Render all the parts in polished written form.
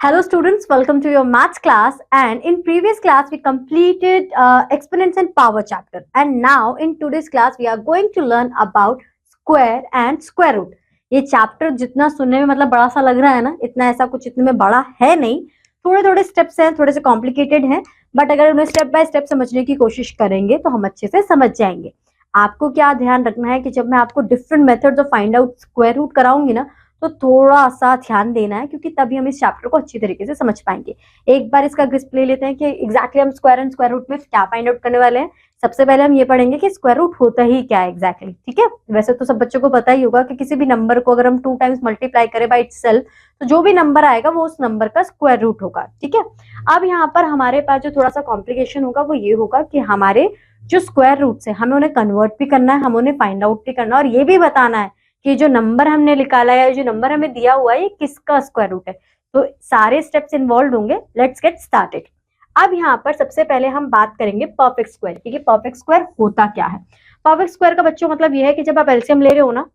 Hello students, welcome to your maths class, and in previous class we completed exponents and power chapter, and now in today's class we are going to learn about square and square root. ये chapter जितना सुनने में मतलब बड़ा सा लग रहा है ना, इतना ऐसा कुछ इतने में बड़ा है नहीं, थोड़े थोड़े स्टेप्स हैं, थोड़े से कॉम्प्लिकेटेड हैं, बट अगर उन्हें स्टेप बाय स्टेप समझने की कोशिश करेंगे तो हम अच्छे से समझ जाएंगे। आपको क्या ध्यान रखना है कि जब मैं आपको different methods of find out square root कराऊंगी ना, तो थोड़ा सा ध्यान देना है, क्योंकि तभी हम इस चैप्टर को अच्छी तरीके से समझ पाएंगे। एक बार इसका ग्रिस्प ले लेते हैं कि एग्जैक्टली हम स्क्वायर एंड स्क्वायर रूट में क्या फाइंड आउट करने वाले हैं। सबसे पहले हम ये पढ़ेंगे कि स्क्वायर रूट होता ही क्या है एग्जैक्टली, ठीक है। वैसे तो सब बच्चों को पता ही होगा कि किसी भी नंबर को अगर हम 2 टाइम्स मल्टीप्लाई करें बाय इटसेल्फ, तो जो भी नंबर आएगा वो उस नंबर का स्क्वायर रूट होगा, ठीक है। अब यहाँ पर हमारे पास जो थोड़ा सा कॉम्प्लिकेशन होगा वो ये होगा कि हमारे जो स्क्वायर रूट है हमें उन्हें कन्वर्ट भी करना है, हमें उन्हें फाइंड आउट भी करना है, और ये भी बताना है कि जो नंबर हमने निकाला है, जो नंबर हमें दिया हुआ है, ये किसका स्क्वायर रूट है। तो सारे स्टेप्स इन्वॉल्व होंगे। Let's get started. अब यहाँ पर सबसे पहले हम बात करेंगे परफेक्ट स्क्वायर की, परफेक्ट स्क्वायर होता क्या है। परफेक्ट स्क्वायर का बच्चों मतलब ये है कि जब आप एलसीएम ले रहे हो ना,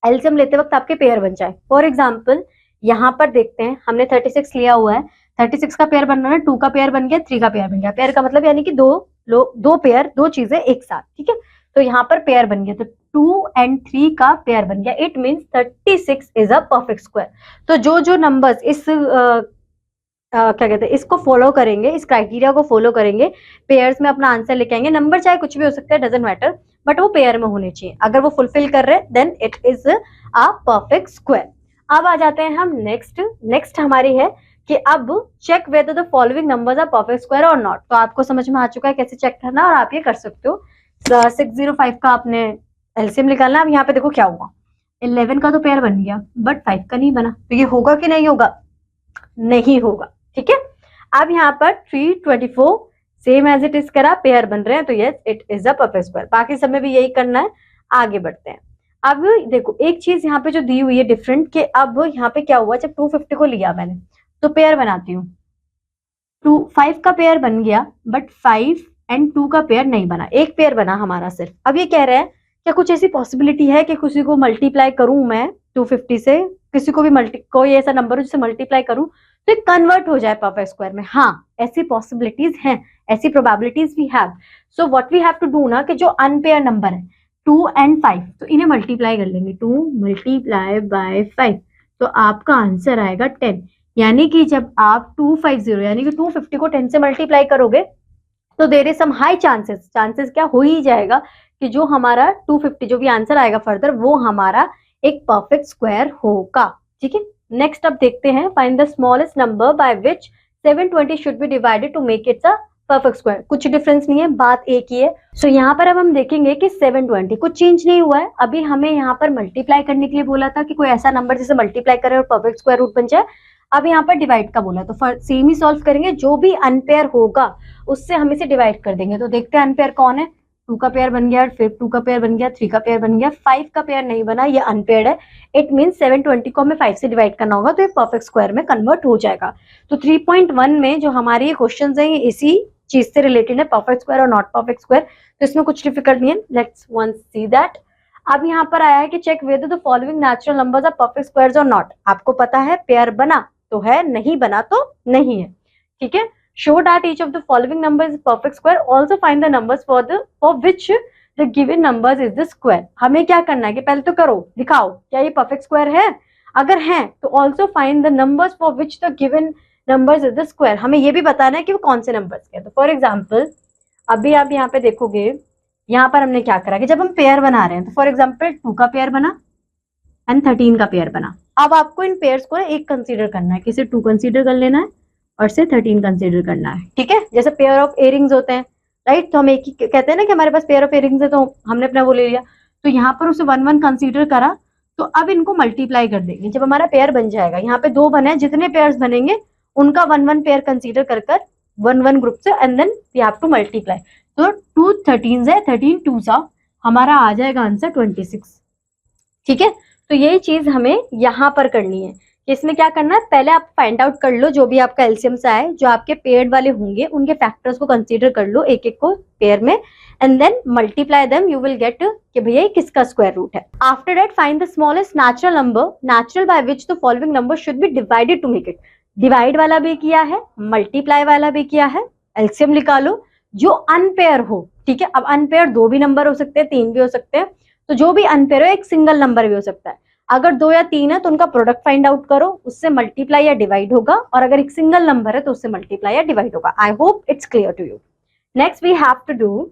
एलसीएम लेते वक्त आपके पेयर बन जाए। फॉर एग्जाम्पल यहाँ पर देखते हैं, हमने 36 लिया हुआ है, 36 का पेयर बनना है, 2 का पेयर बन गया, 3 का पेयर बन गया। पेयर का मतलब यानी कि दो पेयर, दो चीजें एक साथ, ठीक है। तो यहाँ पर पेयर बन गया, तो 2 and 3 का पेयर बन गया। It means 36 is a perfect square. तो जो नंबर्स इस क्या कहते हैं, इसको फॉलो करेंगे, इस क्राइटेरिया को फॉलो करेंगे, पेयर्स में अपना आंसर लेके आएंगे। नंबर चाहे कुछ भी हो सकता है, डजंट मैटर, बट वो पेयर में होने चाहिए। अगर वो फुलफिल कर रहे हैं then it is a perfect square. अब आ जाते हैं हम नेक्स्ट हमारी है कि अब check whether the following numbers are perfect square और नॉट। तो आपको समझ में आ चुका है कैसे चेक करना, और आप ये कर सकते हो। 605 का आपने एलसीएम निकालना। अब यहाँ पे देखो क्या हुआ, 11 का तो पेयर बन गया बट 5 का नहीं बना, तो ये होगा कि नहीं होगा? नहीं होगा, ठीक है। अब यहाँ पर 324 सेम एज इट इज करा, पेयर बन रहे हैं, तो yes it is a perfect square. बाकी सब में भी यही करना है। आगे बढ़ते हैं। अब देखो एक चीज यहाँ पे जो दी हुई है डिफरेंट, कि अब यहाँ पे क्या हुआ, जब 250 को लिया मैंने तो पेयर बनाती हूँ, 5 का पेयर बन गया बट 5 and 2 का पेयर नहीं बना, एक पेयर बना हमारा सिर्फ। अब ये कह रहे हैं क्या कुछ ऐसी पॉसिबिलिटी है कि किसी को मल्टीप्लाई करूं मैं 250 से, किसी को भी कोई ऐसा नंबर हो जिसे मल्टीप्लाई करूं तो ये कन्वर्ट हो जाए परफेक्ट स्क्वायर में। हाँ, ऐसी पॉसिबिलिटीज हैं, ऐसी probabilities we have. So what we have to do ना, कि जो अनपेयर नंबर है 2 and 5, तो इन्हें मल्टीप्लाई कर लेंगे। 2 मल्टीप्लाई बाय 5, तो आपका आंसर आएगा 10। यानी कि जब आप 250 यानी कि 250 को 10 से मल्टीप्लाई करोगे तो there is some high chances क्या हो ही जाएगा कि जो हमारा 250 जो भी आंसर आएगा फर्दर, वो हमारा एक परफेक्ट स्क्वायर होगा, ठीक है। नेक्स्ट अब देखते हैं, find the smallest number by which 720 should be divided to make it a perfect square. कुछ डिफरेंस नहीं है, बात एक ही है। सो यहाँ पर अब हम देखेंगे कि 720 कुछ चेंज नहीं हुआ है। अभी हमें यहाँ पर मल्टीप्लाई करने के लिए बोला था कि कोई ऐसा नंबर जिसे मल्टीप्लाई करे और परफेक्ट स्क्वायर रूट बन जाए। अब यहाँ पर डिवाइड का बोला, तो सेम ही सॉल्व करेंगे, जो भी अनपेयर होगा उससे हम इसे डिवाइड कर देंगे। तो देखते हैं अनपेयर कौन है। 2 का पेयर बन गया, फिर 2 का पेयर बन गया, 3 का पेयर बन गया, 5 का पेयर नहीं बना, ये अनपेयर्ड है। इट मीन्स 720 को हमें 5 से डिवाइड करना होगा, तो ये परफेक्ट स्क्वायर में कन्वर्ट हो जाएगा। तो 3.1 में जो हमारी ये क्वेश्चन है, ये इसी चीज से रिलेटेड है, परफेक्ट स्क्वायर और नॉट परफेक्ट स्क्वायर। तो इसमें कुछ डिफिकल्ट नहीं है। Let's once see that. अब यहाँ पर आया है कि check whether the following natural numbers are perfect squares और नॉट। आपको पता है पेयर बना तो है, नहीं बना तो नहीं है, ठीक है। Show that each of the following number is perfect square, also find the numbers for which the given numbers is the square. हमें क्या करना है कि पहले तो करो, दिखाओ क्या ये परफेक्ट स्क्वायर है। अगर है तो also find the numbers for which the given numbers is the square. हमें ये भी बताना है कि वो कौन से नंबर्स के। तो फॉर एग्जाम्पल अभी आप यहाँ पे देखोगे, यहाँ पर हमने क्या करा कि जब हम पेयर बना रहे हैं, तो फॉर एग्जाम्पल 2 का पेयर बना एंड 13 का पेयर बना। अब आपको इन पेयर्स को एक कंसीडर करना है, किसे 2 कंसीडर कर लेना है और से 13 कंसीडर करना है, ठीक है। जैसे पेयर ऑफ इयरिंग्स होते हैं, राइट। तो हम एक ही कहते हैं ना कि हमारे पास पेयर ऑफ इयरिंग्स है, तो हमने अपना वो ले लिया। तो यहाँ पर उसे 1 1 कंसीडर करा, तो अब इनको मल्टीप्लाई कर देंगे। जब हमारा पेयर बन जाएगा, यहाँ पे 2 बने, जितने पेयर्स बनेंगे उनका 1 1 पेयर कंसीडर कर 1 1 ग्रुप से, and then we have to multiply. तो 2 13 है, 13 2 सा हमारा आ जाएगा आंसर 26, ठीक है। तो यही चीज हमें यहाँ पर करनी है। इसमें क्या करना है, पहले आप फाइंड आउट कर लो जो भी आपका एलसीएम से आए, जो आपके पेयर्ड वाले होंगे उनके फैक्टर्स को कंसीडर कर लो एक एक को पेयर में, and then multiply them, you will get कि भैया किसका स्क्वायर रूट है। After that find the smallest natural number, natural by which the following number should be divided to make it. Divide वाला भी किया है, मल्टीप्लाई वाला भी किया है, एलसीएम निकालो जो अनपेयर हो, ठीक है। अब अनपेयर दो भी नंबर हो सकते हैं, तीन भी हो सकते हैं, तो जो भी अनपेयर हो एक सिंगल नंबर भी हो सकता है। अगर दो या तीन है तो उनका प्रोडक्ट फाइंड आउट करो, उससे मल्टीप्लाई या डिवाइड होगा, और अगर एक सिंगल नंबर है तो उससे मल्टीप्लाई या डिवाइड होगा। I hope it's clear to you. Next we have to do,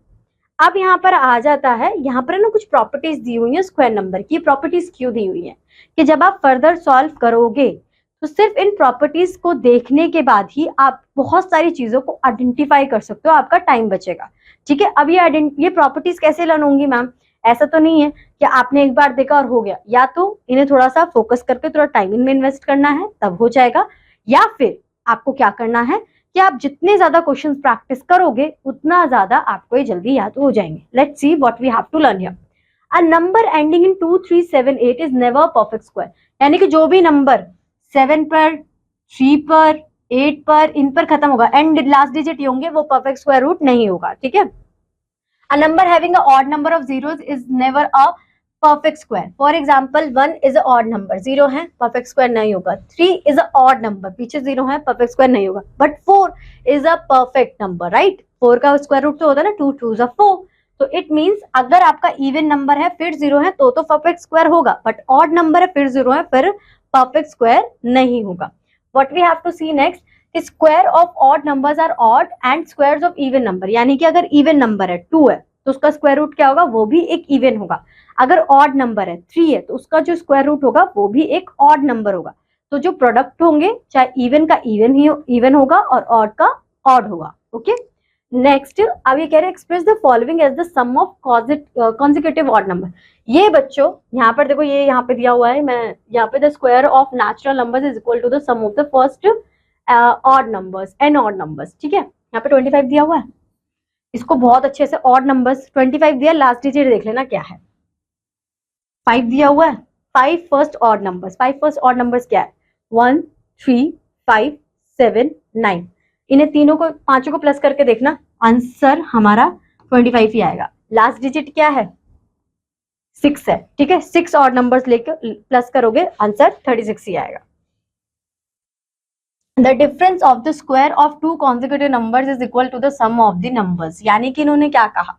अब यहाँ पर आ जाता है, यहाँ पर ना कुछ प्रॉपर्टीज दी हुई है स्क्वायर नंबर की। प्रॉपर्टीज क्यों दी हुई है कि जब आप फर्दर सॉल्व करोगे तो सिर्फ इन प्रॉपर्टीज को देखने के बाद ही आप बहुत सारी चीजों को आइडेंटिफाई कर सकते हो, आपका टाइम बचेगा, ठीक है। अब ये प्रॉपर्टीज कैसे लर्न होंगी मैम? ऐसा तो नहीं है कि आपने एक बार देखा और हो गया, या तो इन्हें थोड़ा सा फोकस करके थोड़ा टाइम इनमें इन्वेस्ट करना है तब हो जाएगा, या फिर आपको क्या करना है कि आप जितने ज्यादा क्वेश्चंस प्रैक्टिस करोगे उतना ज्यादा आपको ये जल्दी याद हो जाएंगे। Let's see what we have to learn here. A number ending in 2, 3, 7, 8 is never perfect square, यानी कि जो भी नंबर 7 पर, 3 पर, 8 पर, इन पर खत्म होगा, एंड लास्ट डिजिट होंगे, वो परफेक्ट स्क्वायर रूट नहीं होगा, ठीक है। A number having an odd number of zeros is never a perfect square. For example, 1 is an odd number, 0 है, perfect square नहीं होगा। 3 is an odd number, पीछे 0 है, perfect square नहीं होगा। But 4 is a perfect number, right? 4 का square root तो होता है ना, 2 2s are 4. तो it means अगर आपका even number है फिर 0 है तो perfect square होगा, but odd number है फिर 0 है फिर perfect square नहीं होगा। What we have to see next, square of odd numbers are odd and squares of even number, यानी कि अगर इवन नंबर है 2 है तो उसका स्क्वायर रूट क्या होगा? वो भी एक इवन होगा। अगर ऑड नंबर है 3 है तो उसका जो स्क्वायर रूट होगा वो भी एक ऑड नंबर होगा। तो जो प्रोडक्ट होंगे चाहे इवन का इवन ही इवन होगा और ऑड का ऑड होगा। ओके, नेक्स्ट अब ये कह रहे हैं express the following as the sum of consecutive odd number. ये बच्चों यहाँ पर देखो, ये यहाँ पे दिया हुआ है, मैं यहाँ पे the square of natural numbers is equal to the sum of the first odd numbers and odd numbers, ठीक है। यहाँ पे 25 दिया हुआ है, इसको बहुत अच्छे से ऑड नंबर्स 25 दिया, लास्ट डिजिट देख लेना क्या है। 5 दिया हुआ है, 5 first odd numbers, 5 first odd numbers क्या है? 1 3 5 7 9। इन्हें तीनों को, पांचों को प्लस करके देखना, आंसर हमारा 25 ही आएगा। लास्ट डिजिट क्या है? 6 है, ठीक है। 6 ऑड नंबर्स लेकर प्लस करोगे आंसर 36 ही आएगा। The difference of the square of two consecutive numbers is equal to the sum of the numbers, यानी कि इन्होंने क्या कहा?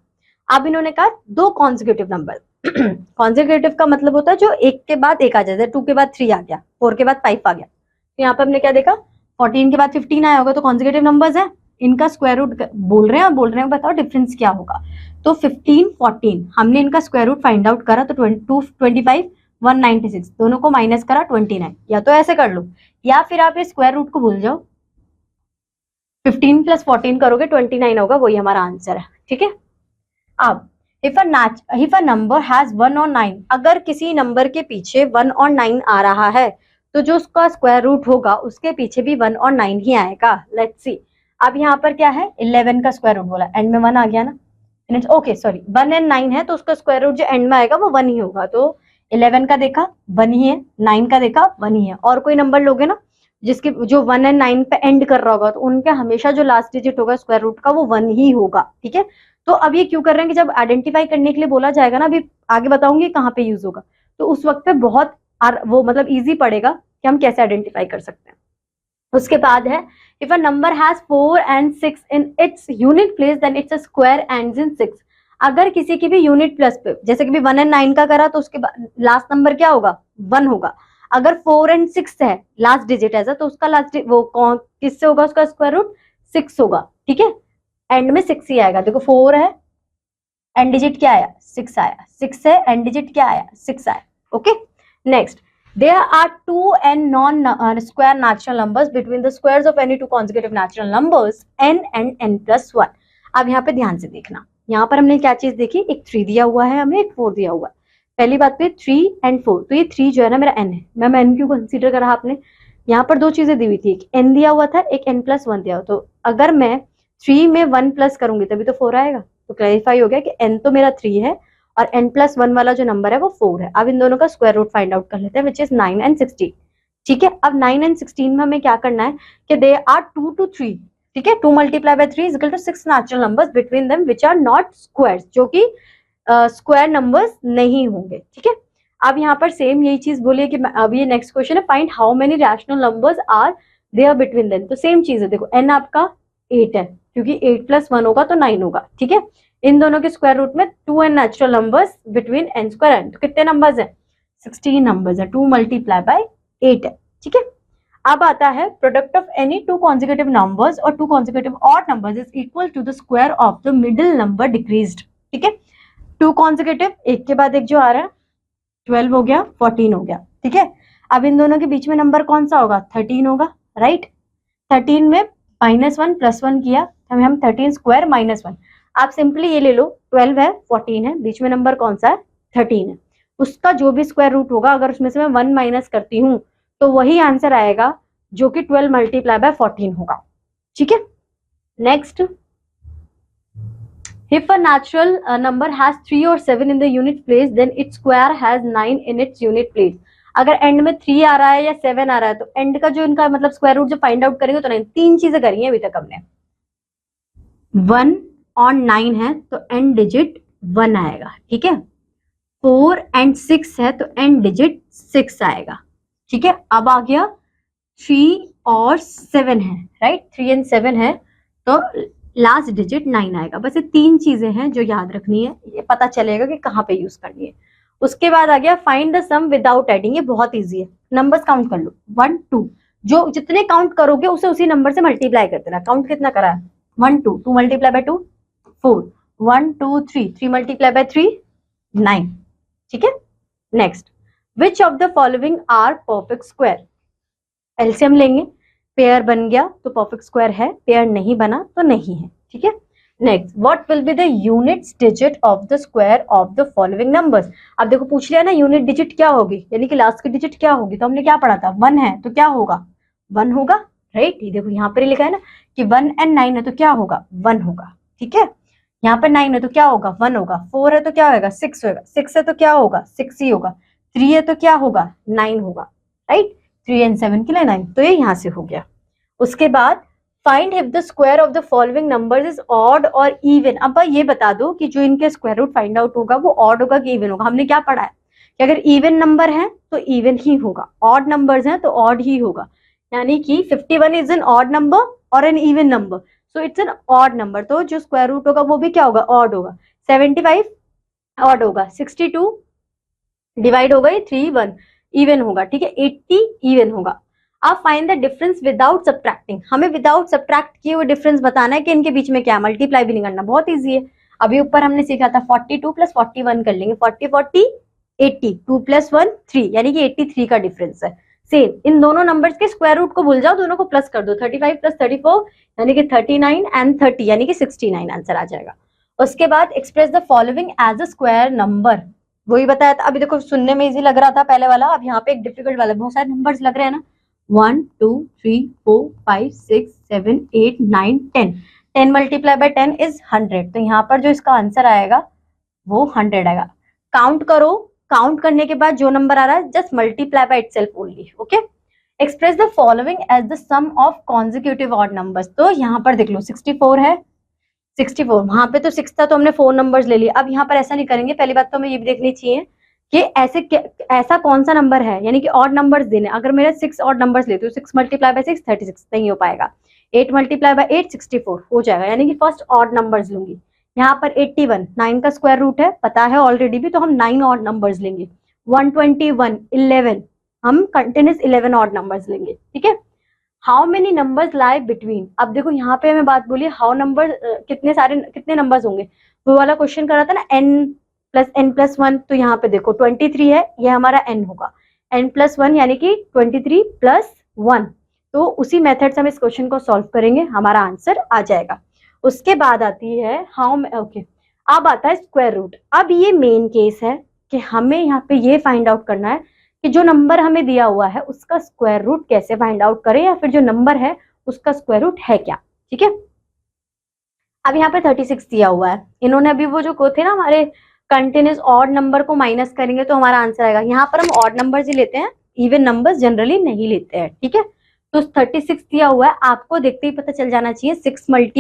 अब इन्होंने कहा दो consecutive नंबर। consecutive का मतलब होता है जो एक के बाद एक आ जाए, 2 के बाद 3 आ गया, 4 के बाद 5 आ गया। तो यहाँ पे हमने क्या देखा? 14 के बाद 15 आया होगा तो consecutive numbers है, इनका स्क्वायर रूट बोल रहे हैं, बताओ डिफरेंस क्या होगा। तो 15 14 हमने इनका स्क्वायर रूट फाइंड आउट करा तो 25 196, दोनों को माइनस करा 29। या तो ऐसे कर लो या फिर आप ये स्क्वायर रूट को भूल जाओ, 15 प्लस 14 करोगे 29 होगा, वही हमारा आंसर है, ठीक है। अब इफ अ नंबर हैज 1 और 9, अगर किसी नंबर के पीछे 1 और 9 आ रहा है तो जो उसका स्क्वायर रूट होगा उसके पीछे भी 1 और 9 ही आएगा। लेट्स सी, अब यहाँ पर क्या है? 11 का स्क्वायर रूट बोला, एंड में 1 आ गया ना, ओके सॉरी 1 एंड 9 है तो उसका स्क्वायर रूट जो एंड में आएगा वो 1 ही होगा। तो 11 का देखा 1 ही है, 9 का देखा 1 ही है। और कोई नंबर लोगे ना जिसके जो 1 एंड 9 पे एंड कर रहा होगा तो उनका हमेशा जो लास्ट डिजिट होगा स्क्वायर रूट का वो 1 ही होगा, ठीक है। तो अब ये क्यों कर रहे हैं कि जब आइडेंटिफाई करने के लिए बोला जाएगा ना, अभी आगे बताऊंगी कहाँ पे यूज होगा, तो उस वक्त पे बहुत वो मतलब इजी पड़ेगा कि हम कैसे आइडेंटिफाई कर सकते हैं। उसके बाद है if a number has 4 and 6 in its unit place then it's a square ends in 6। अगर किसी की भी यूनिट प्लस पे, जैसे कि भी 1 एंड 9 का करा तो उसके लास्ट नंबर क्या होगा? 1 होगा। अगर 4 एंड 6 है लास्ट डिजिट ऐसा तो उसका लास्ट वो कौन किससे होगा? उसका स्क्वायर रूट 6 होगा, ठीक है। एंड में 6 ही आएगा। देखो 4 है, एंड डिजिट क्या आया? 6 आया, 6 है, एंड डिजिट क्या आया? 6 आया। Okay, next, there are two and non square natural numbers between the squares of any two consecutive natural numbers n and n plus 1। अब यहाँ पे ध्यान से देखना, यहाँ पर हमने क्या चीज देखी? एक 3 दिया हुआ है, हमें एक 4 दिया हुआ है। पहली बात पे 3 and 4, तो ये 3 जो है ना मेरा n है, मैम n क्यों कंसीडर करा आपने? यहाँ पर दो चीजें दी हुई थी, एक n दिया हुआ था, एक n plus 1 दिया हुआ। तो अगर मैं 3 में 1 प्लस करूंगी तभी तो 4 आएगा। तो क्लैरिफाई हो गया कि n तो मेरा 3 है और n plus 1 वाला जो नंबर है वो 4 है। अब इन दोनों का स्क्वायर रूट फाइंड आउट कर लेते हैं, विच इज 9 and 16, ठीक है। अब 9 and 16 में हमें क्या करना है कि दे आर 2 to 3, ठीक है। 2 multiplied by 3 is equal to 6 natural numbers between them which are not squares, जो कि स्क्वायर नंबर्स नहीं होंगे, ठीक है। अब यहाँ पर सेम यही चीज बोलिए कि अब ये नेक्स्ट क्वेश्चन है, find how many rational numbers are there आर बिटवीन देम। तो सेम चीज है, देखो n आपका 8 है क्योंकि 8 + 1 होगा तो 9 होगा, ठीक है। इन दोनों के स्क्वायर रूट में 2 n natural numbers between n square n, तो कितने नंबर्स है? 16 नंबर्स है। 2 × 8 है, ठीक है। अब आता है product of any two consecutive numbers और two consecutive odd numbers is equal to the square of the middle number decreased, ठीक है। टू कॉन्जिक्यूटिव, एक के बाद एक जो आ रहा है, 12 हो गया, 14 हो गया, ठीक है। अब इन दोनों के बीच में नंबर कौन सा होगा? 13 होगा, राइट। 13 में -1 + 1 किया तो हम 13² -1। आप सिंपली ये ले लो, 12 है, 14 है, बीच में नंबर कौन सा है? 13 है। उसका जो भी स्क्वायर रूट होगा, अगर उसमें से मैं 1 माइनस करती हूँ तो वही आंसर आएगा जो कि 12 × 14 होगा, ठीक है। Next, if a natural number has 3 or 7 in the unit place then its square has 9 in its unit place। अगर एंड में 3 आ रहा है या 7 आ रहा है तो एंड का जो इनका मतलब स्क्वायर रूट जो फाइंड आउट करेंगे तो 9। तीन चीजें करी हैं अभी तक हमने। 1 और 9 है तो एंड डिजिट 1 आएगा, ठीक है। 4 और 6 है तो एंड डिजिट 6 आएगा, ठीक है। अब आ गया 3 और 7 है, राइट। 3 और 7 है तो लास्ट डिजिट 9 आएगा। बस ये तीन चीजें हैं जो याद रखनी है, ये पता चलेगा कि कहाँ पे यूज करनी है। उसके बाद आ गया find the sum without adding. ये बहुत इजी है, नंबर्स काउंट कर लो 1 2, जो जितने काउंट करोगे उसे उसी नंबर से मल्टीप्लाई कर देना। काउंट कितना करा है? 1 2, 2 × 2 4, 1 2 3, 3 × 3 9, ठीक है। Next, which of the following are perfect square? LCM लेंगे, पेयर बन गया तो परफेक्ट स्क्वायर है, पेयर नहीं बना तो नहीं है, ठीक है। Next, what will be the units digit of the square of the following numbers? अब देखो पूछ लिया ना यूनिट डिजिट क्या होगी, यानी कि लास्ट की डिजिट क्या होगी। तो हमने क्या पढ़ा था? 1 है तो क्या होगा? 1 होगा, राइट। ये देखो यहाँ पर लिखा है ना कि 1 और 9 है तो क्या होगा? 1 होगा, ठीक है। यहाँ पर 9 है तो क्या होगा? 1 होगा। 4 है तो क्या होगा? 6 होगा। 6 है तो क्या होगा? 6 ही होगा। 3 है तो क्या होगा? 9 होगा, राइट। 3 और 7 के लिए 9, तो ये यहाँ से हो गया। उसके बाद find if the square of the following numbers is odd और इवन। अब ये बता दो कि जो इनके स्क्वायर रूट फाइंड आउट होगा वो ऑड होगा कि इवन होगा। हमने क्या पढ़ा है कि अगर इवन नंबर है तो इवन ही होगा, ऑड नंबर्स हैं तो ऑड ही होगा। यानी कि 51 इज एन ऑड नंबर और an even number, so it's an odd number, तो जो स्क्वायर रूट होगा वो भी क्या होगा? ऑड होगा। 75 ऑड होगा, 62 डिवाइड होगा 3 1 इवन होगा, ठीक है। 80 इवन होगा। अब find the difference without subtracting. हमें विदाउट सब्ट्रैक्ट किए हुए डिफरेंस बताना है कि इनके बीच में क्या, मल्टीप्लाई भी नहीं करना, बहुत इजी है। अभी ऊपर हमने सीखा था 42 + 41 कर लेंगे, 40 40 80, 2 + 1 3, यानी कि 83 का डिफरेंस है। सेम इन दोनों नंबर्स के स्क्वायर रूट को भूल जाओ, दोनों को प्लस कर दो, 35 + 34 यानी कि 39 एंड 30 यानी कि 69 आंसर आ जाएगा। उसके बाद express the following as a square number, वही बताया था। अभी देखो सुनने में इजी लग रहा था पहले वाला, अब यहाँ पे एक डिफिकल्ट वाला, बहुत सारे नंबर्स लग रहे हैं ना। 1 2 3 4 5 6 7 8 9 10, 10 × 10 इज 100, तो यहाँ पर जो इसका आंसर आएगा वो 100 आएगा। काउंट करो, काउंट करने के बाद जो नंबर आ रहा है just multiply by itself only, okay. Express the following as the sum of consecutive odd numbers. तो यहाँ पर देख लो 64 है, 64 वहां पे तो 6 था तो हमने 4 नंबर्स ले लिए। अब यहाँ पर ऐसा नहीं करेंगे, पहली बात तो हमें ये भी देखनी चाहिए कि ऐसा कौन सा नंबर है, यानी कि ऑड नंबर्स देने। अगर मेरे 6 ऑड नंबर्स लेते हो, 6 × 6 36 नहीं हो पाएगा। 8 × 8 64 हो जाएगा, यानी कि फर्स्ट ऑड नंबर्स लूंगी। यहाँ पर 81 9 का स्क्वायर रूट है, पता है ऑलरेडी भी, तो हम 9 ऑड नंबर्स लेंगे। 121 11 हम कंटिन्यूस 11 ऑड नंबर्स लेंगे, ठीक है। How many numbers lie between. अब देखो यहाँ पे हमें बात बोली हाउ नंबर, कितने नंबर्स होंगे, वो वाला क्वेश्चन कर रहा था ना, n + n + 1। तो यहाँ पे देखो 23 है, ये हमारा n होगा, n + 1 यानी कि 23 + 1। तो उसी मेथड से हम इस क्वेश्चन को सॉल्व करेंगे, हमारा आंसर आ जाएगा। उसके बाद आती है ओके, अब आता है स्क्वायर रूट। अब ये मेन केस है कि हमें यहाँ पे ये फाइंड आउट करना है कि जो नंबर हमें दिया हुआ है उसका स्क्वायर रूट कैसे फाइंड आउट करें, या फिर जो नंबर है उसका स्क्वायर रूट है क्या, ठीक है। अब यहाँ पे 36 दिया हुआ है, इन्होंने अभी वो जो थे ना हमारे कंटिन्यूस ऑड नंबर को माइनस करेंगे तो हमारा आंसर आएगा। यहाँ पर हम ऑड नंबर्स ही लेते हैं, इवन नंबर्स जनरली नहीं लेते हैं, ठीक है। तो 36 दिया हुआ है, आपको देखते ही पता चल जाना चाहिए 6 ×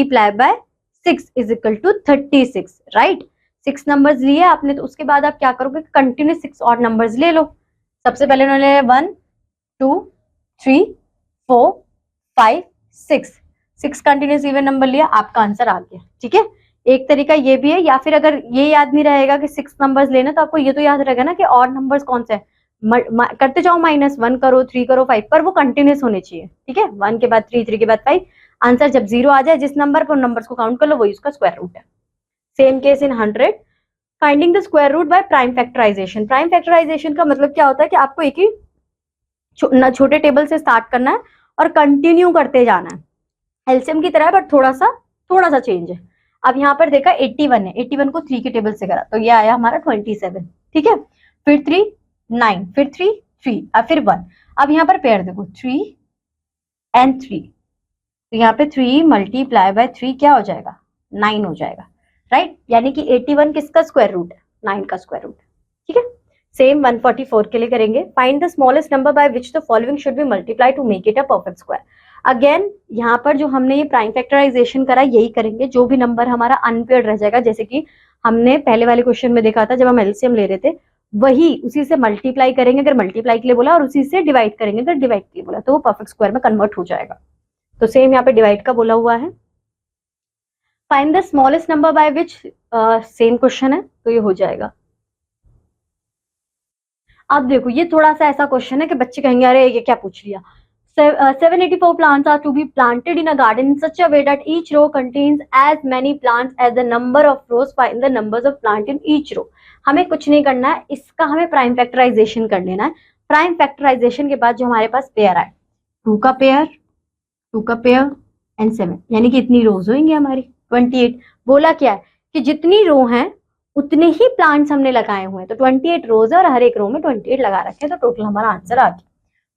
6 = 36, राइट। 6 नंबर्स लिए आपने, तो उसके बाद आप क्या करोगे, कंटिन्यूस 6 ऑड नंबर्स ले लो। सबसे पहले उन्होंने 1 2 3 4 5 6 6 कंटिन्यूस इवन नंबर लिया, आपका आंसर आ गया। ठीक है, एक तरीका ये भी है, या फिर अगर ये याद नहीं रहेगा कि 6 नंबर्स लेना, तो आपको ये तो याद रहेगा ना कि और नंबर्स कौन से हैं, करते जाओ, -1 करो, 3 करो, 5, पर वो कंटिन्यूस होने चाहिए। ठीक है, 1 के बाद 3, 3 के बाद 5, आंसर जब 0 आ जाए जिस नंबर पर, उन नंबर्स को काउंट कर लो, वही उसका स्क्वायर रूट है। Same case in 100, finding the square root by prime factorisation. Prime factorisation का मतलब क्या होता है कि आपको एक ही छोटे टेबल से स्टार्ट करना है और कंटिन्यू करते जाना है, एलसीएम की तरह है, बट थोड़ा सा चेंज है। अब यहाँ पर देखा 81 है, 81 को 3 के टेबल से करा तो ये आया हमारा 27। ठीक है, फिर 3 9, फिर 3 3, अब फिर 1। अब यहाँ पर पेयर देखो 3 and 3, तो यहाँ पे 3 मल्टीप्लाई बाय 3 क्या हो जाएगा, 9 हो जाएगा, राइट। यानी कि 81 किसका स्क्वायर रूट है, 9 का स्क्वायर रूट। ठीक है, सेम 144 के लिए करेंगे। Find the smallest number by which the following should be multiply two make it a perfect square. Again यहाँ पर जो हमने ये प्राइम फैक्टराइजेशन करा, यही करेंगे। जो भी नंबर हमारा अनपेयर्ड रह जाएगा, जैसे कि हमने पहले वाले क्वेश्चन में देखा था जब हम एलसीएम ले रहे थे, वही उसी से मल्टीप्लाई करेंगे अगर मल्टीप्लाई के लिए बोला, और उसी से डिवाइड करेंगे अगर डिवाइड के लिए बोला, तो वो परफेक्ट स्क्वायर में कन्वर्ट हो जाएगा। तो सेम यहाँ पे डिवाइड का बोला हुआ है। Find the smallest number by which, same question है तो ये हो जाएगा। अब देखो ये थोड़ा सा ऐसा क्वेश्चन है कि बच्चे कहेंगे अरे ये क्या पूछ लिया। 784 plants are to be planted in a garden in such a way that each row contains as many plants as the number of rows. Find the numbers of plant in each row. हमें कुछ नहीं करना है, इसका हमें prime factorisation कर लेना है। प्राइम फैक्टराइजेशन के बाद जो हमारे पास पेयर आए, 2 का पेयर, 2 का पेयर एंड 7, यानी कि इतनी रोज होंगी हमारी 28। बोला क्या है कि जितनी रो हैं उतने ही प्लांट्स हमने लगाए हुए हैं, तो 28 रोज है और हर एक रो में 28 लगा रखे हैं, तो टोटल हमारा आंसर आ गया।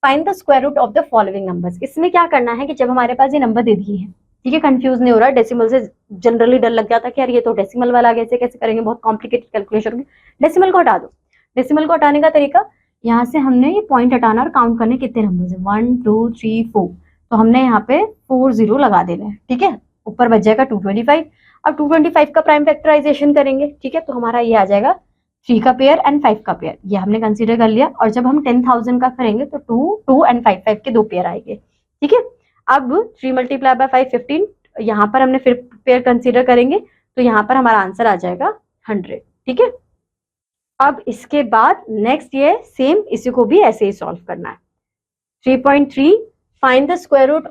Find the square root of the following numbers. इसमें क्या करना है कि जब हमारे पास ये नंबर दे दिए हैं, ठीक है, कंफ्यूज नहीं हो रहा, डेसिमल से जनरली डर लग जाता है कि यार ये तो डेसिमल वाला कैसे कैसे करेंगे, बहुत कॉम्प्लिकेटेड कैलकुलेशन होगी। डेसिमल को हटा दो। डेसिमल को हटाने का तरीका, यहाँ से हमने ये पॉइंट हटाना और काउंट करने कितने नंबर है, 1 2 3 4, तो हमने यहाँ पे 4 0 लगा देना है। ठीक है, ऊपर बच जाएगा 225। अब 225 का प्राइम फैक्टराइजेशन करेंगे। ठीक है, तो हमारा ये आ जाएगा 3 का पेयर एंड 5 का पेयर, ये हमने कंसीडर कर लिया। और जब हम 10,000 का करेंगे तो 2 2 एंड 5 5 के 2 पेयर आएंगे। ठीक है, अब 3 मल्टीप्लाई बाय 5 15, यहाँ पर हमने फिर पेयर कंसीडर करेंगे, तो यहाँ पर हमारा आंसर आ जाएगा 100। ठीक है, अब इसके बाद नेक्स्ट ये सेम, इसी को भी ऐसे ही सॉल्व करना है। 3.3 find the square root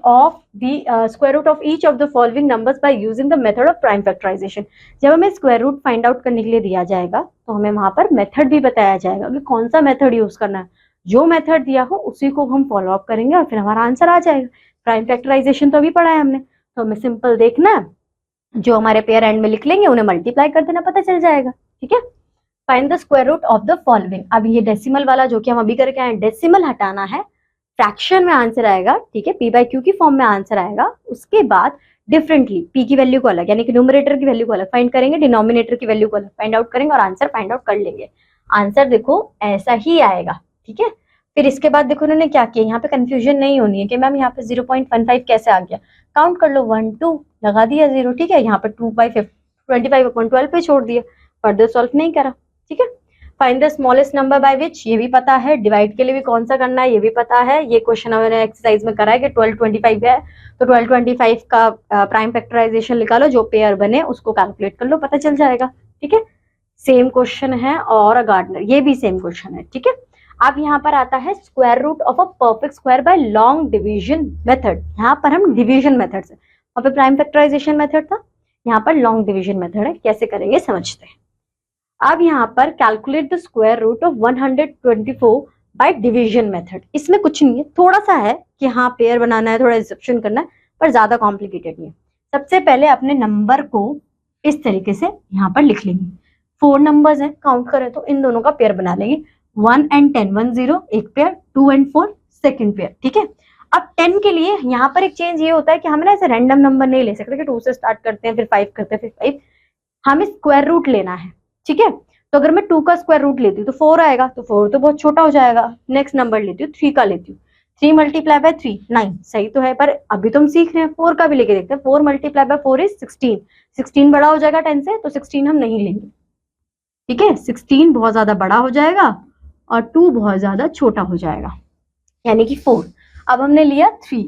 of each of the following numbers by using the method of prime factorization। जब हमें स्क्वायर रूट फाइंड आउट करने के लिए दिया जाएगा तो हमें वहां पर मेथड भी बताया जाएगा कि कौन सा मेथड यूज करना है। जो मेथड दिया हो उसी को हम फॉलो अप करेंगे और फिर हमारा आंसर आ जाएगा। प्राइम फैक्टराइजेशन तो अभी पढ़ा है हमने, तो हमें सिंपल देखना है, जो हमारे पेयर एंड में लिख लेंगे उन्हें मल्टीप्लाई कर देना, पता चल जाएगा। ठीक है, find the square root of the following. अब ये डेसिमल वाला जो कि हम अभी करके आए, डेसिमल हटाना है, फ्रैक्शन में आंसर आएगा। ठीक है, पी बाई क्यू की फॉर्म में आंसर आएगा। उसके बाद डिफरेंटली पी की वैल्यू को अलग, यानी कि न्यूमरेटर की वैल्यू को अलग फाइंड करेंगे, डिनोमिनेटर की वैल्यू को अलग फाइंड आउट करेंगे और आंसर फाइंड आउट कर लेंगे। आंसर देखो ऐसा ही आएगा। ठीक है, फिर इसके बाद देखो उन्होंने क्या किया, यहाँ पे कंफ्यूजन नहीं होनी है कि मैम यहाँ पे 0.15 कैसे आ गया। काउंट कर लो, 1 2 लगा दिया 0। ठीक है, यहाँ पर 2/25/12 पे छोड़ दिया, फर्दर सॉल्व नहीं करा। ठीक है, find the smallest number by विच, ये भी पता है। डिवाइड के लिए भी कौन सा करना है ये भी पता है। ये क्वेश्चन हमने एक्सरसाइज में करा है कि 1225 है, तो 1225 का प्राइम फैक्टराइजेशन निकालो, जो पेयर बने उसको कैलकुलेट कर लो, पता चल जाएगा। ठीक है, सेम क्वेश्चन है। और गार्डनर, ये भी सेम क्वेश्चन है। ठीक है, अब यहाँ पर आता है square root of a perfect square by long division method. यहाँ पर हम डिवीजन मेथड से, वहां पे प्राइम फैक्टराइजेशन मेथड था, यहाँ पर लॉन्ग डिवीजन मेथड है। कैसे करेंगे समझते हैं। अब यहाँ पर calculate the square root of 124 by division method. इसमें कुछ नहीं है, थोड़ा सा है कि हाँ पेयर बनाना है, थोड़ा डिस्क्रिप्शन करना है, पर ज्यादा कॉम्प्लिकेटेड नहीं है। सबसे पहले अपने नंबर को इस तरीके से यहाँ पर लिख लेंगे। 4 नंबर्स हैं, काउंट करें तो इन दोनों का पेयर बना लेंगे। 1 and 10, 1 0 एक पेयर, 2 and 4 सेकेंड पेयर। ठीक है, अब 10 के लिए यहाँ पर एक चेंज ये होता है कि हम ना ऐसे रैंडम नंबर नहीं ले सकते कि 2 से स्टार्ट करते हैं फिर 5 करते हैं फिर 5, हमें स्क्वायर रूट लेना है। ठीक है, तो अगर मैं 2 का स्क्वायर रूट लेती हूँ तो 4 आएगा, तो 4 तो बहुत छोटा हो जाएगा। नेक्स्ट नंबर लेती हूँ 3 का लेती हूँ, 3 मल्टीप्लाई बाय 3 9, सही तो है, पर अभी तो हम सीख रहे हैं। 4 का भी लेके देखते हैं, 4 मल्टीप्लाई बाय 4 इज 16, 16 बड़ा हो जाएगा 10 से, तो 16 हम नहीं लेंगे। ठीक है, 16 बहुत ज्यादा बड़ा हो जाएगा और 2 बहुत ज्यादा छोटा हो जाएगा, यानी कि 4। अब हमने लिया 3,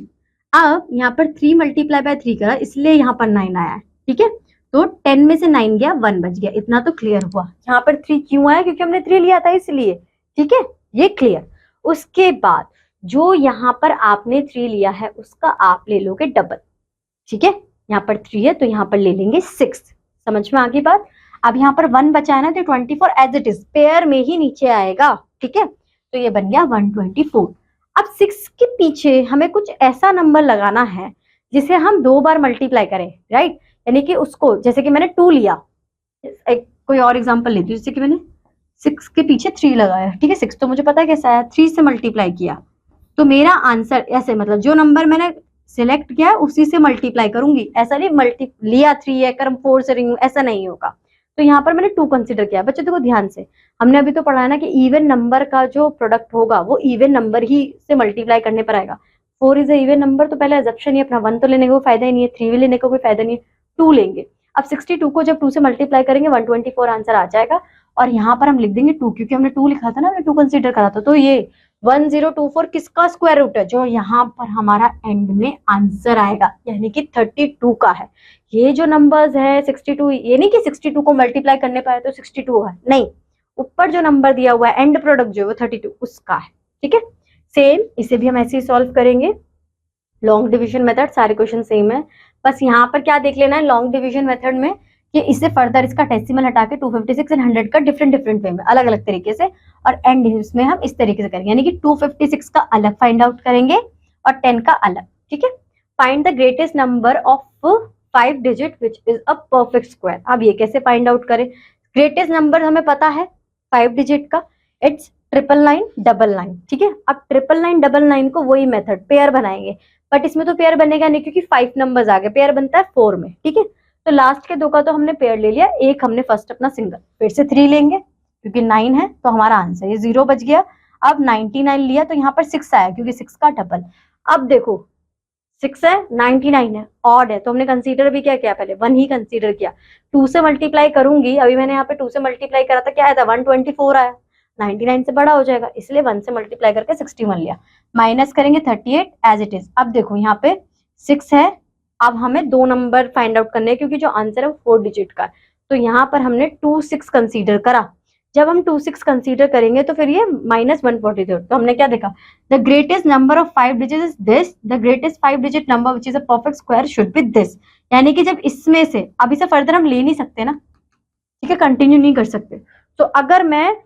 अब यहाँ पर 3 मल्टीप्लाई बाय 3 करा, इसलिए यहाँ पर 9 आया है, ठीक है। तो 10 में से 9 गया, 1 बच गया, इतना तो क्लियर हुआ। यहाँ पर 3 क्यों आया, क्योंकि हमने 3 लिया था इसलिए, ठीक है, ये क्लियर। उसके बाद जो यहाँ पर आपने 3 लिया है उसका आप ले लोगे डबल, ठीक है। यहाँ पर 3 है तो यहाँ पर ले लेंगे 6। समझ में आ गई बात। अब यहाँ पर 1 बचा है ना, तो 24 एज इट इज पेयर में ही नीचे आएगा, ठीक है। तो ये बन गया 124। अब 6 के पीछे हमें कुछ ऐसा नंबर लगाना है जिसे हम 2 बार मल्टीप्लाई करें, राइट। यानी कि उसको, जैसे कि मैंने 2 लिया, एक कोई और एग्जांपल लेती हूँ, जैसे कि मैंने 6 के पीछे 3 लगाया, ठीक है। 6 तो मुझे पता है कैसा आया, 3 से मल्टीप्लाई किया, तो मेरा आंसर ऐसे, मतलब जो नंबर मैंने सिलेक्ट किया उसी से मल्टीप्लाई करूंगी, ऐसा नहीं मल्टी लिया 3 है कर 4 से रही हूँ, ऐसा नहीं होगा। तो यहाँ पर मैंने 2 कंसिडर किया। बच्चों देखो ध्यान से, हमने अभी तो पढ़ा है ना कि इवन नंबर का जो प्रोडक्ट होगा वो इवन नंबर ही से मल्टीप्लाई करने पर आएगा। 4 इज इवन नंबर, तो पहले एजप्शन ही अपना 1 तो लेने का कोई फायदा ही नहीं है, 3 भी लेने का कोई फायदा नहीं है, 2 लेंगे। अब 62 को जब 2 से मल्टीप्लाई करेंगे 124 आंसर आ जाएगा। और यहाँ पर हम लिख देंगे 2, क्योंकि हमने 2 लिखा था ना, हमने 2 कंसिडर करा था। तो ये 1024 किसका स्क्वायर रूट है, जो यहाँ पर हमारा एंड में आंसर आएगा, यानी कि 32 का है। ये जो नंबर्स है 62, ये नहीं कि 62 को मल्टीप्लाई करने पाए तो 62 है, नहीं, ऊपर जो नंबर दिया हुआ है एंड प्रोडक्ट जो है वो 32 उसका है, ठीक है। सेम इसे भी हम ऐसे ही सॉल्व करेंगे, लॉन्ग डिवीजन मेथड, सारे क्वेश्चन सेम है। बस यहाँ पर क्या देख लेना है लॉन्ग डिवीजन मेथड में, कि इससे फर्दर इसका डेसिमल हटा के 256 एंड 100 का डिफरेंट डिफरेंट वे में, अलग अलग तरीके से, और एंड इसमें हम इस तरीके से करेंगे, यानी कि 256 का अलग फाइंड आउट करेंगे और 10 का अलग, ठीक है। Find the greatest number of 5 digit which is a perfect square. अब ये कैसे फाइंड आउट करें, ग्रेटेस्ट नंबर हमें पता है 5 डिजिट का, इट्स 999, ठीक है। अब 999 को वही मेथड पेयर बनाएंगे, बट इसमें तो पेयर बनेगा नहीं क्योंकि 5 नंबर्स आ गए, पेयर बनता है 4 में, ठीक है। तो लास्ट के 2 का तो हमने पेयर ले लिया, एक हमने फर्स्ट अपना सिंगल, फिर से 3 लेंगे क्योंकि 9 है तो हमारा आंसर ये 0 बच गया। अब 99 लिया तो यहाँ पर 6 आया क्योंकि 6 का डबल। अब देखो 6 है 99 है, ऑड है, तो हमने कंसीडर भी क्या किया, पहले 1 ही कंसीडर किया। 2 से मल्टीप्लाई करूंगी, अभी मैंने यहाँ पे 2 से मल्टीप्लाई करा था, क्या आया था 124 आया, 99 से बड़ा हो जाएगा, इसलिए 1 से मल्टीप्लाई करके 61 लिया, माइनस करेंगे 38 एज इट इज। अब देखो यहाँ पे 6 है, अब हमें 2 नंबर फाइंड आउट करने हैं क्योंकि जो आंसर है वो 4 डिजिट का है, तो यहाँ पर हमने 26 कंसीडर करा। जब हम 26 कंसीडर करेंगे तो फिर ये -143, तो हमने क्या देखा, the greatest number of 5 digit is this, the greatest 5 digit number which is a perfect square should be this. यानी कि जब इसमें से, अब इसे फर्दर हम ले नहीं सकते ना, ठीक है, कंटिन्यू नहीं कर सकते, तो अगर मैं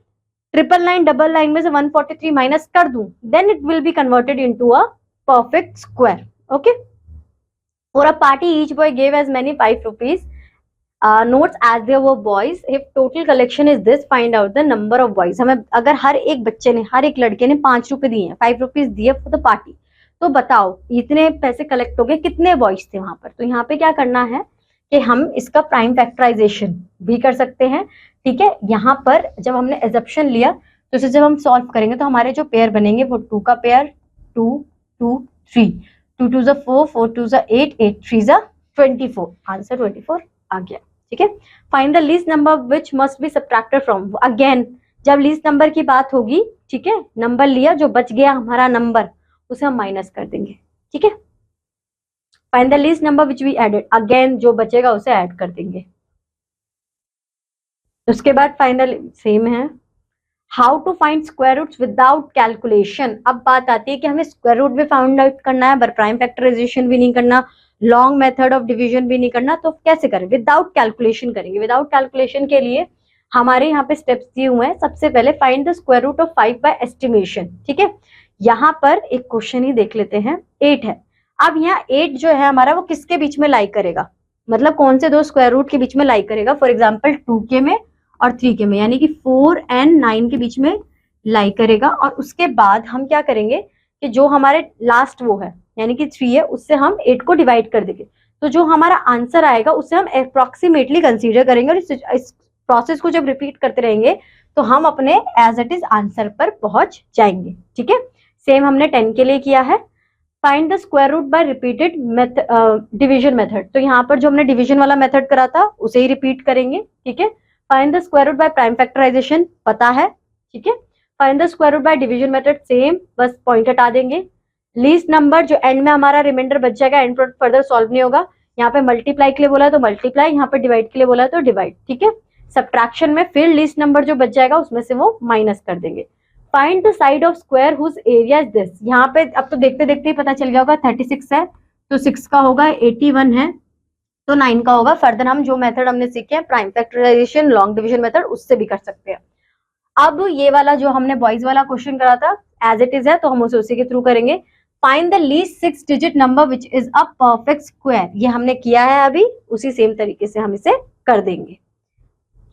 999 में से 143 माइनस कर दूं, then it will be converted into a perfect square, okay. For a party, each boy gave as many 5 rupees notes as there were boys. If total collection is this, find out the number of boys. हमें अगर हर एक बच्चे ने, हर एक लड़के ने 5 रुपए दिए हैं, 5 रुपीज दिए फॉर द पार्टी, तो बताओ इतने पैसे कलेक्ट हो गए, कितने बॉयज थे वहां पर। तो यहाँ पे क्या करना है कि हम इसका प्राइम फैक्टराइजेशन भी कर सकते हैं, ठीक है। यहाँ पर जब हमने एजप्शन लिया तो इसे जब हम सॉल्व करेंगे तो हमारे जो पेयर बनेंगे वो 2 का पेयर, 2 2 3, 2 2 4, 4 2 8, 8 3 24, आंसर 24 आ गया, ठीक है। Find the least number which must be subtracted from, again जब लीस्ट नंबर की बात होगी, ठीक है, नंबर लिया, जो बच गया हमारा नंबर उसे हम माइनस कर देंगे, ठीक है। Find the least number which we added, again जो बचेगा उसे ऐड कर देंगे। उसके बाद फाइनल सेम है, how to find square roots without calculation. अब बात आती है कि हमें स्क्वायर रूट भी फाइंड आउट करना है, पर प्राइम फैक्टराइजेशन भी नहीं करना, लॉन्ग मेथड ऑफ डिवीजन भी नहीं करना, तो कैसे करें, विदाउट कैलकुलेशन करेंगे। विदाउट कैलकुलेशन के लिए हमारे यहाँ पे स्टेप्स दिए हुए हैं। सबसे पहले find the square root of 5 by estimation, ठीक है। यहाँ पर एक क्वेश्चन ही देख लेते हैं, 8 है। अब यहाँ 8 जो है हमारा वो किसके बीच में लाई करेगा, मतलब कौन से 2 स्क्वायर रूट के बीच में लाई करेगा, फॉर एग्जाम्पल 2 के में और 3 के में, यानी कि 4 एंड 9 के बीच में लाई करेगा। और उसके बाद हम क्या करेंगे कि जो हमारे लास्ट वो है यानी कि 3 है, उससे हम 8 को डिवाइड कर देंगे, तो जो हमारा आंसर आएगा उससे हम अप्रोक्सीमेटली कंसीडर करेंगे, और इस प्रोसेस को जब रिपीट करते रहेंगे तो हम अपने एज इट इज आंसर पर पहुंच जाएंगे, ठीक है। सेम हमने 10 के लिए किया है। Find the square root by repeated division method, तो यहाँ पर जो हमने डिवीजन वाला मेथड करा था उसे ही रिपीट करेंगे, ठीक है। Find the square root by prime factorisation पता है, ठीक है। Find the square root by division method same, बस पॉइंट हटा देंगे। लीस्ट नंबर जो एंड में हमारा रिमाइंडर बच जाएगा, एंड प्रोडक्ट फर्दर सॉल्व नहीं होगा। यहाँ पे मल्टीप्लाई के लिए बोला है तो मल्टीप्लाई, यहाँ पे डिवाइड के लिए बोला है तो डिवाइड, ठीक है। सब्ट्रैक्शन में फिर लीस्ट नंबर जो बच जाएगा उसमें से वो माइनस कर देंगे। Find the side of square whose area is this. यहाँ पे अब तो देखते देखते ही पता चल गया होगा, 36 है तो 6 का होगा, 81 है तो 9 का होगा। फर्दर हम जो मेथड हमने सीखे हैं prime factorisation, long division method, उससे भी कर सकते हैं। अब ये वाला जो हमने बॉयज वाला क्वेश्चन करा था एज इट इज है तो हम उसे उसी के थ्रू करेंगे। Find the least 6 digit number which is a perfect square. ये हमने किया है अभी, उसी सेम तरीके से हम इसे कर देंगे।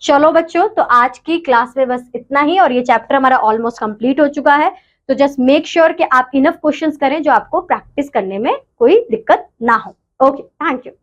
चलो बच्चों, तो आज की क्लास में बस इतना ही, और ये चैप्टर हमारा ऑलमोस्ट कंप्लीट हो चुका है। तो जस्ट मेक श्योर कि आप इनफ क्वेश्चंस करें जो आपको प्रैक्टिस करने में कोई दिक्कत ना हो। Okay, thank you.